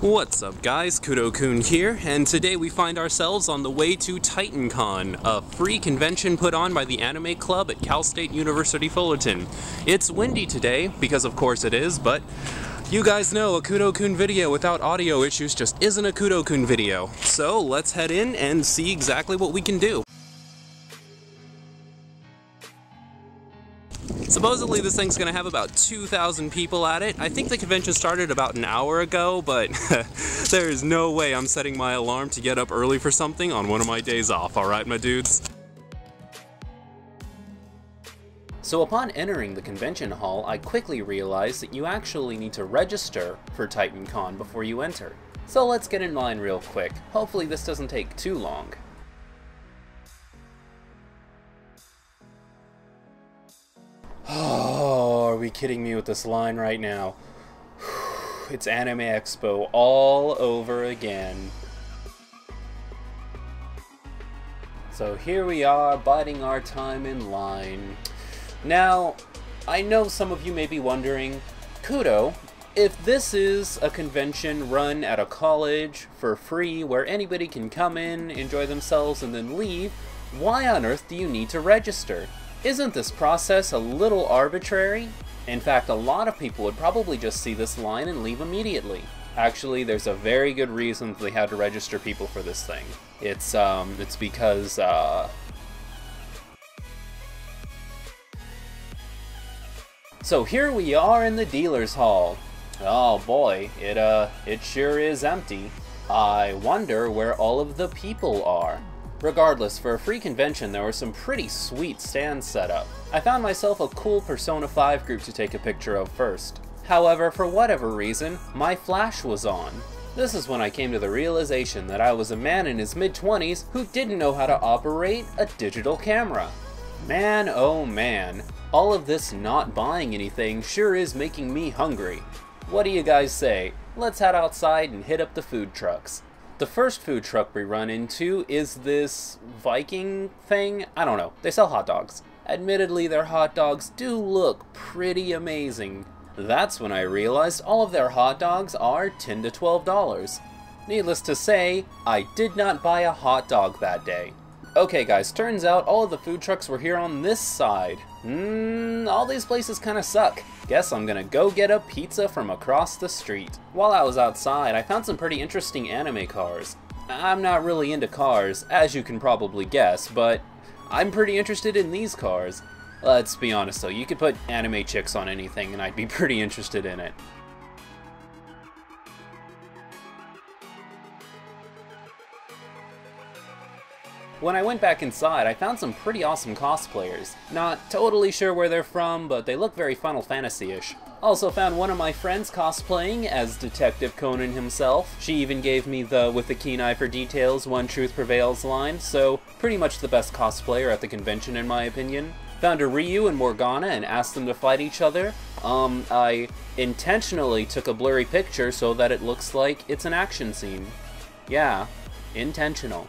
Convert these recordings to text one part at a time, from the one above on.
What's up guys, Kudou here, and today we find ourselves on the way to Titancon, a free convention put on by the Anime Club at Cal State University Fullerton. It's windy today, because of course it is, but you guys know a Kudou video without audio issues just isn't a Kudou video. So let's head in and see exactly what we can do. Supposedly this thing's gonna have about 2,000 people at it. I think the convention started about an hour ago, but there is no way I'm setting my alarm to get up early for something on one of my days off, alright my dudes? So upon entering the convention hall, I quickly realized that you actually need to register for Titancon before you enter. So let's get in line real quick. Hopefully this doesn't take too long. Oh, are we kidding me with this line right now? It's Anime Expo all over again. So here we are, biding our time in line. Now, I know some of you may be wondering, Kudou, if this is a convention run at a college for free where anybody can come in, enjoy themselves, and then leave, why on earth do you need to register? Isn't this process a little arbitrary? In fact, a lot of people would probably just see this line and leave immediately. Actually, there's a very good reason they had to register people for this thing. It's because, So here we are in the dealer's hall. Oh boy, it sure is empty. I wonder where all of the people are. Regardless, for a free convention, there were some pretty sweet stands set up. I found myself a cool Persona 5 group to take a picture of first. However, for whatever reason, my flash was on. This is when I came to the realization that I was a man in his mid-20s who didn't know how to operate a digital camera. Man, oh man, all of this not buying anything sure is making me hungry. What do you guys say? Let's head outside and hit up the food trucks. The first food truck we run into is this Viking thing. I don't know. They sell hot dogs. Admittedly, their hot dogs do look pretty amazing. That's when I realized all of their hot dogs are $10 to $12. Needless to say, I did not buy a hot dog that day. Okay guys, turns out all of the food trucks were here on this side. All these places kinda suck. Guess I'm gonna go get a pizza from across the street. While I was outside, I found some pretty interesting anime cars. I'm not really into cars, as you can probably guess, but I'm pretty interested in these cars. Let's be honest though, you could put anime chicks on anything and I'd be pretty interested in it. When I went back inside, I found some pretty awesome cosplayers. Not totally sure where they're from, but they look very Final Fantasy-ish. Also found one of my friends cosplaying as Detective Conan himself. She even gave me the "with a keen eye for details, one truth prevails" line, so pretty much the best cosplayer at the convention in my opinion. Found a Ryu and Morgana and asked them to fight each other. I intentionally took a blurry picture so that it looks like it's an action scene. Yeah, intentional.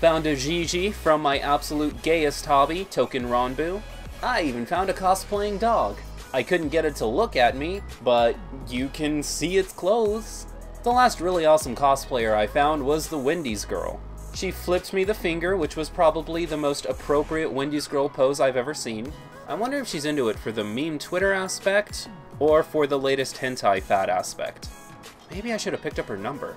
Found a Gigi from my absolute gayest hobby, Token Ronbu. I even found a cosplaying dog. I couldn't get it to look at me, but you can see its clothes. The last really awesome cosplayer I found was the Wendy's girl. She flipped me the finger, which was probably the most appropriate Wendy's girl pose I've ever seen. I wonder if she's into it for the meme Twitter aspect, or for the latest hentai fad aspect. Maybe I should have picked up her number.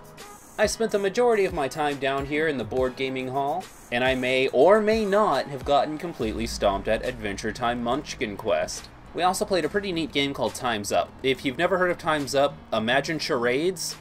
I spent the majority of my time down here in the board gaming hall, and I may or may not have gotten completely stomped at Adventure Time Munchkin Quest. We also played a pretty neat game called Time's Up. If you've never heard of Time's Up, imagine charades.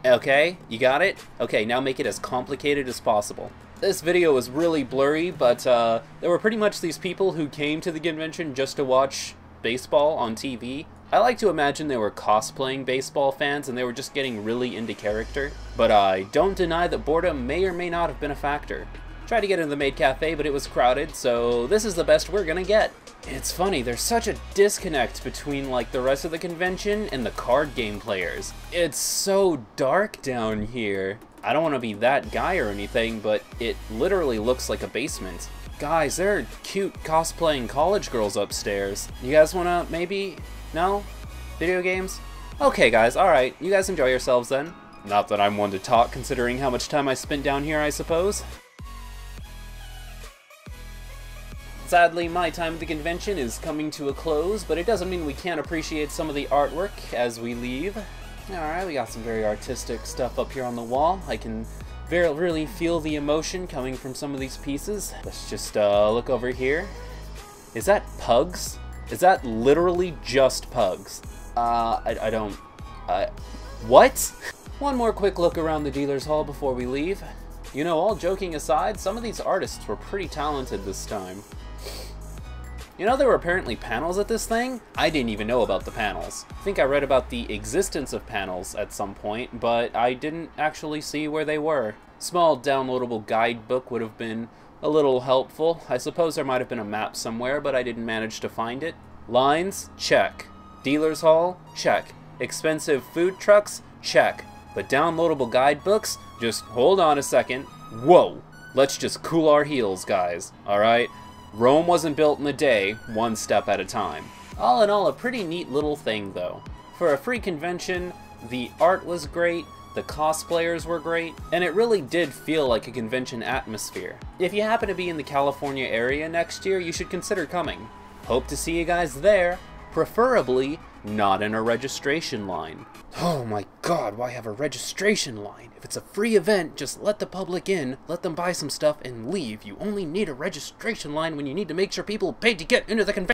Okay, you got it? Okay, now make it as complicated as possible. This video is really blurry, but there were pretty much these people who came to the convention just to watch baseball on TV. I like to imagine they were cosplaying baseball fans and they were just getting really into character. But I don't deny that boredom may or may not have been a factor. Tried to get into the maid cafe, but it was crowded, so this is the best we're gonna get. It's funny, there's such a disconnect between like the rest of the convention and the card game players. It's so dark down here. I don't want to be that guy or anything, but it literally looks like a basement. Guys, there are cute cosplaying college girls upstairs. You guys wanna maybe... No? Video games? Okay guys, alright, you guys enjoy yourselves then. Not that I'm one to talk, considering how much time I spent down here, I suppose. Sadly, my time at the convention is coming to a close, but it doesn't mean we can't appreciate some of the artwork as we leave. Alright, we got some very artistic stuff up here on the wall. I can really feel the emotion coming from some of these pieces. Let's just look over here. Is that pugs? Is that literally just pugs? What? One more quick look around the dealer's hall before we leave. You know, all joking aside, some of these artists were pretty talented this time. You know, there were apparently panels at this thing? I didn't even know about the panels. I think I read about the existence of panels at some point, but I didn't actually see where they were. Small downloadable guidebook would have been a little helpful. I suppose there might have been a map somewhere, but I didn't manage to find it. Lines? Check. Dealer's hall? Check. Expensive food trucks? Check. But downloadable guidebooks? Just hold on a second. Whoa! Let's just cool our heels, guys. Alright? Rome wasn't built in a day, one step at a time. All in all, a pretty neat little thing, though. For a free convention, the art was great, the cosplayers were great, and it really did feel like a convention atmosphere. If you happen to be in the California area next year, you should consider coming. Hope to see you guys there, preferably not in a registration line. Oh my god, why have a registration line? If it's a free event, just let the public in, let them buy some stuff, and leave. You only need a registration line when you need to make sure people paid to get into the convention.